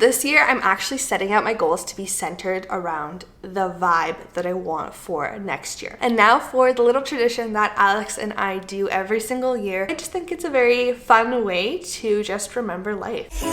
This year, I'm actually setting out my goals to be centered around the vibe that I want for next year. And now for the little tradition that Alex and I do every single year. I just think it's a very fun way to just remember life.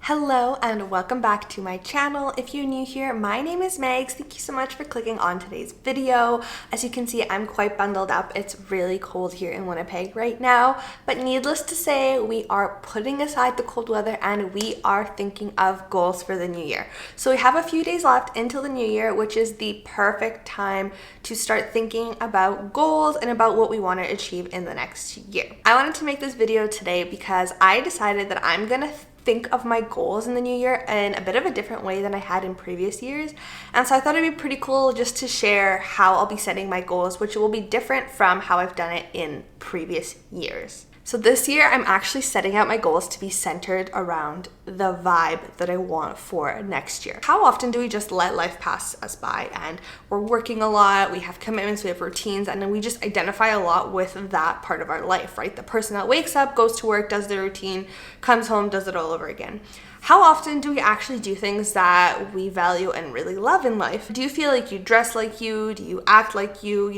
Hello and welcome back to my channel. If you're new here, my name is Megs. Thank you so much for clicking on today's video. As you can see, I'm quite bundled up. It's really cold here in Winnipeg right now, but needless to say, we are putting aside the cold weather and we are thinking of goals for the new year. So we have a few days left until the new year, which is the perfect time to start thinking about goals and about what we want to achieve in the next year. I wanted to make this video today because I decided that I'm gonna think of my goals in the new year in a bit of a different way than I had in previous years. And so I thought it'd be pretty cool just to share how I'll be setting my goals, which will be different from how I've done it in previous years. So this year, I'm actually setting out my goals to be centered around the vibe that I want for next year. How often do we just let life pass us by and we're working a lot, we have commitments, we have routines, and then we just identify a lot with that part of our life, right? The person that wakes up, goes to work, does their routine, comes home, does it all over again. How often do we actually do things that we value and really love in life? Do you feel like you dress like you? Do you act like you?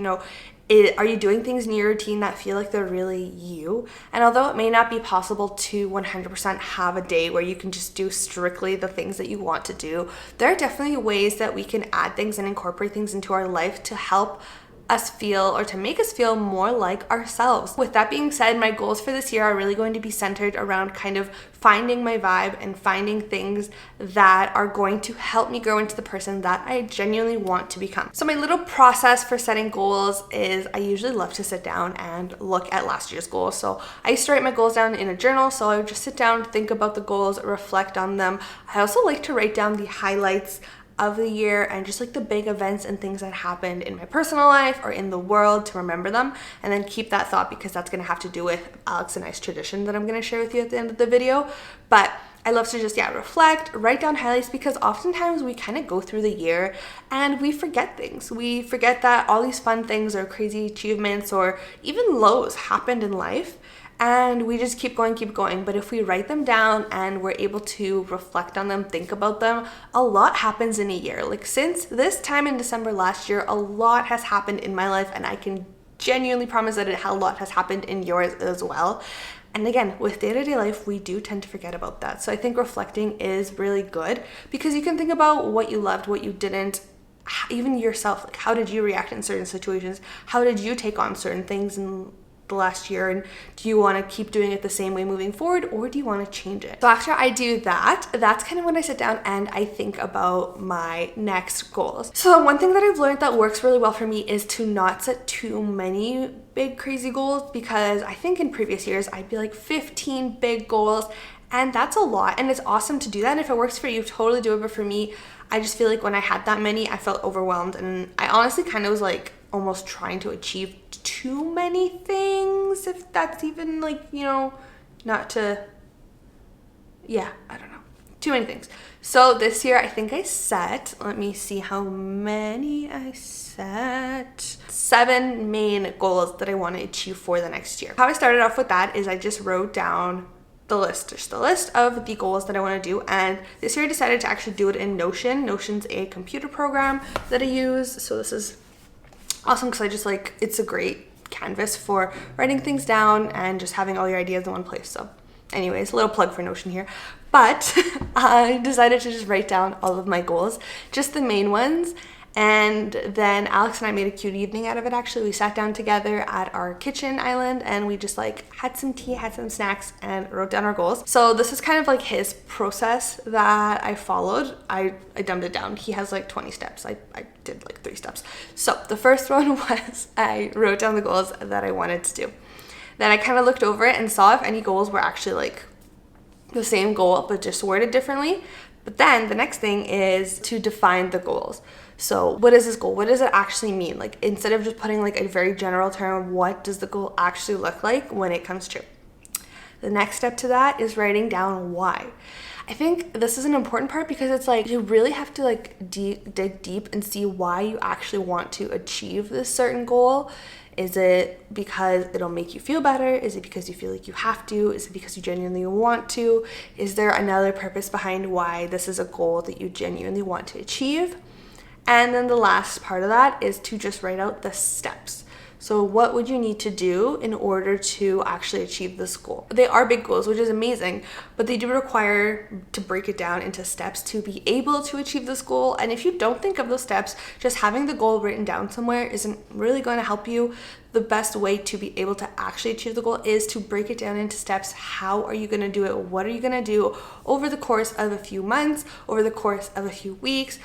Are you doing things in your routine that feel like they're really you? And although it may not be possible to 100% have a day where you can just do strictly the things that you want to do, there are definitely ways that we can add things and incorporate things into our life to help us feel or to make us feel more like ourselves. With that being said, my goals for this year are really going to be centered around kind of finding my vibe and finding things that are going to help me grow into the person that I genuinely want to become. So my little process for setting goals is I usually love to sit down and look at last year's goals. So I used to write my goals down in a journal. So I would just sit down, think about the goals, reflect on them. I also like to write down the highlights of the year and just like the big events and things that happened in my personal life or in the world to remember them, and then keep that thought because that's going to have to do with Alex and I's tradition that I'm going to share with you at the end of the video. But I love to just reflect, write down highlights, because oftentimes we kind of go through the year and we forget things. We forget that all these fun things or crazy achievements or even lows happened in life. And we just keep going. But if we write them down and we're able to reflect on them, think about them, a lot happens in a year. Like since this time in December last year, a lot has happened in my life, and I can genuinely promise that a lot has happened in yours as well. And again, with day-to-day life, we do tend to forget about that. So I think reflecting is really good because you can think about what you loved, what you didn't, even yourself. Like how did you react in certain situations? How did you take on certain things in the last year, and do you want to keep doing it the same way moving forward, or do you want to change it? So after I do that, that's kind of when I sit down and I think about my next goals. So one thing that I've learned that works really well for me is to not set too many big crazy goals, because I think in previous years I'd be like 15 big goals, and that's a lot, and it's awesome to do that. And if it works for you, totally do it. But for me, I just feel like when I had that many, I felt overwhelmed, and I honestly kind of was like almost trying to achieve too many things, if that's even like, not to, I don't know, too many things. So this year I think I set, let me see how many I set, 7 main goals that I want to achieve for the next year. How I started off with that is I just wrote down the list of the goals that I want to do, and this year I decided to actually do it in Notion. Notion's a computer program that I use, so this is awesome because I just it's a great canvas for writing things down and just having all your ideas in one place. So anyways, a little plug for Notion here. But I decided to just write down all of my goals, just the main ones. And then Alex and I made a cute evening out of it. Actually, we sat down together at our kitchen island and we just had some tea, had some snacks, and wrote down our goals. So this is kind of his process that I followed. I dumbed it down. He has 20 steps. I did 3 steps. So the first one was I wrote down the goals that I wanted to do. Then I kind of looked over it and saw if any goals were actually the same goal but just worded differently. But then the next thing is to define the goals. So what is this goal? What does it actually mean? Instead of just putting a very general term, what does the goal actually look like when it comes true? The next step to that is writing down why. I think this is an important part because it's you really have to dig deep and see why you actually want to achieve this certain goal Is it because it'll make you feel better? Is it because you feel like you have to? Is it because you genuinely want to? Is there another purpose behind why this is a goal that you genuinely want to achieve? And then the last part of that is to just write out the steps. So what would you need to do in order to actually achieve this goal? They are big goals, which is amazing, but they do require to break it down into steps to be able to achieve this goal. And if you don't think of those steps, just having the goal written down somewhere isn't really going to help you. The best way to be able to actually achieve the goal is to break it down into steps. How are you going to do it? What are you going to do over the course of a few months, over the course of a few weeks,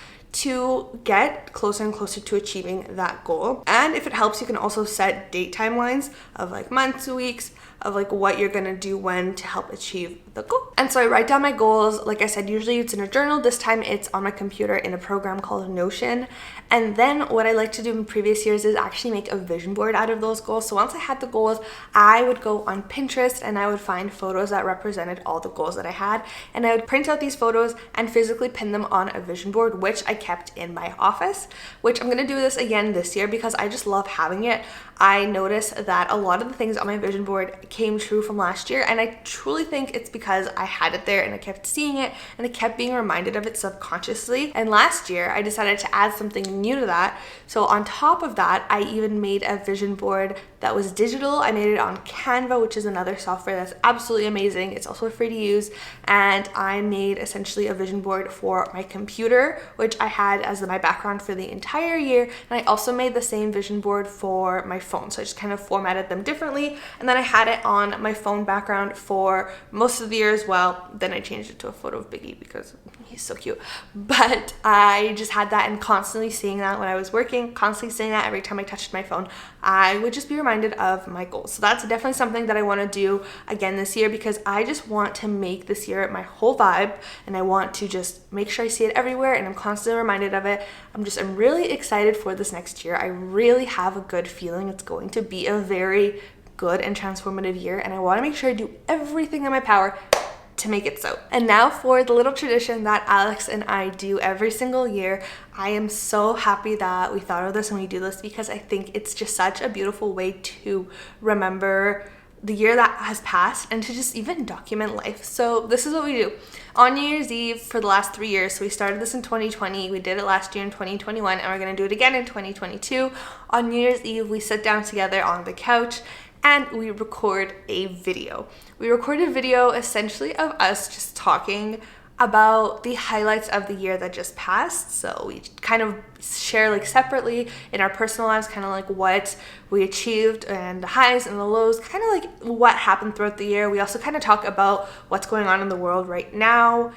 to get closer and closer to achieving that goal? And if it helps, you can also set date timelines of like months, weeks, of like what you're gonna do when to help achieve the goal. And so I write down my goals. Like I said, usually it's in a journal. This time it's on my computer in a program called Notion. And then what I like to do in previous years is actually make a vision board out of those goals. So once I had the goals, I would go on Pinterest and I would find photos that represented all the goals that I had. And I would print out these photos and physically pin them on a vision board, which I kept in my office, which I'm gonna do this again this year because I just love having it. I noticed that a lot of the things on my vision board came true from last year, and I truly think it's because I had it there and I kept seeing it and I kept being reminded of it subconsciously. And last year I decided to add something new to that. So on top of that, I even made a vision board that was digital. I made it on Canva, which is another software that's absolutely amazing. It's also free to use. And I made essentially a vision board for my computer, which I had as my background for the entire year. And I also made the same vision board for my phone. So I just kind of formatted them differently. And then I had it on my phone background for most of the year as well. Then I changed it to a photo of Biggie because he's so cute. But I just had that, and constantly seeing that when I was working, constantly seeing that every time I touched my phone, I would just be reminded of my goals. So that's definitely something that I want to do again this year, because I just want to make this year my whole vibe, and I want to just make sure I see it everywhere and I'm constantly reminded of it. I'm really excited for this next year. I really have a good feeling it's going to be a very good and transformative year, and I want to make sure I do everything in my power to make it so. And now for the little tradition that Alex and I do every single year. I am so happy that we thought of this and we do this, because I think it's just such a beautiful way to remember the year that has passed and to just even document life. So this is what we do on New Year's Eve for the last 3 years. So we started this in 2020, we did it last year in 2021, and we're gonna do it again in 2022. On New Year's Eve, we sit down together on the couch and we record a video. We record a video essentially of us just talking about the highlights of the year that just passed. So we kind of share like separately in our personal lives, kind of like what we achieved and the highs and the lows, kind of like what happened throughout the year. We also kind of talk about what's going on in the world right now.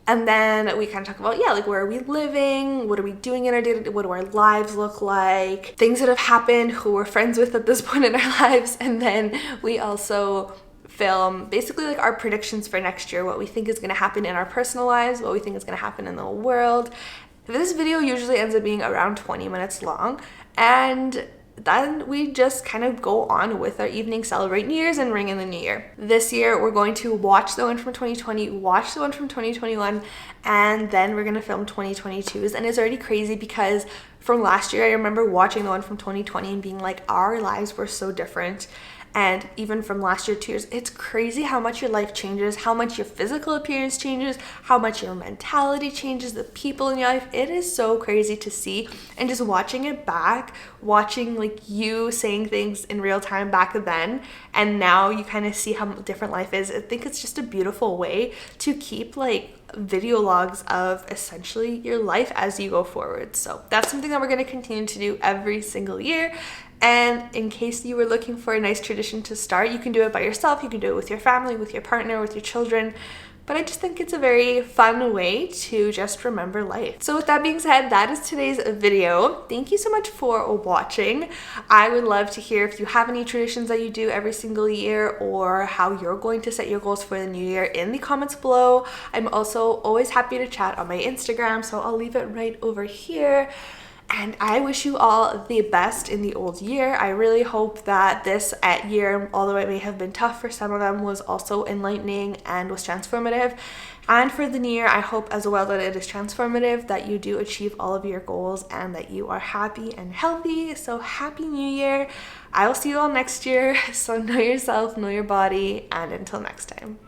And then we kind of talk about, like, where are we living? What are we doing in our day? What do our lives look like? Things that have happened, who we're friends with at this point in our lives. And then we also film basically like our predictions for next year, what we think is going to happen in our personal lives, what we think is going to happen in the world. This video usually ends up being around 20 minutes long, and then we just kind of go on with our evening, celebrate New Year's, and ring in the new year. This year, we're going to watch the one from 2020, watch the one from 2021, and then we're going to film 2022's. And it's already crazy because from last year, I remember watching the one from 2020 and being like, our lives were so different. And even from last year, 2 years, it's crazy how much your life changes, how much your physical appearance changes, how much your mentality changes, the people in your life. It is so crazy to see. And just watching it back, watching like you saying things in real time back then, and now you kind of see how different life is. I think it's just a beautiful way to keep like video logs of essentially your life as you go forward. So that's something that we're going to continue to do every single year. And in case you were looking for a nice tradition to start, you can do it by yourself, you can do it with your family, with your partner, with your children. But I just think it's a very fun way to just remember life. So with that being said, that is today's video. Thank you so much for watching. I would love to hear if you have any traditions that you do every single year, or how you're going to set your goals for the new year in the comments below. I'm also always happy to chat on my Instagram, so I'll leave it right over here. And I wish you all the best in the old year. I really hope that this year, although it may have been tough for some of them, was also enlightening and was transformative. And for the new year, I hope as well that it is transformative, that you do achieve all of your goals and that you are happy and healthy. So happy new year. I will see you all next year. So know yourself, know your body, and until next time.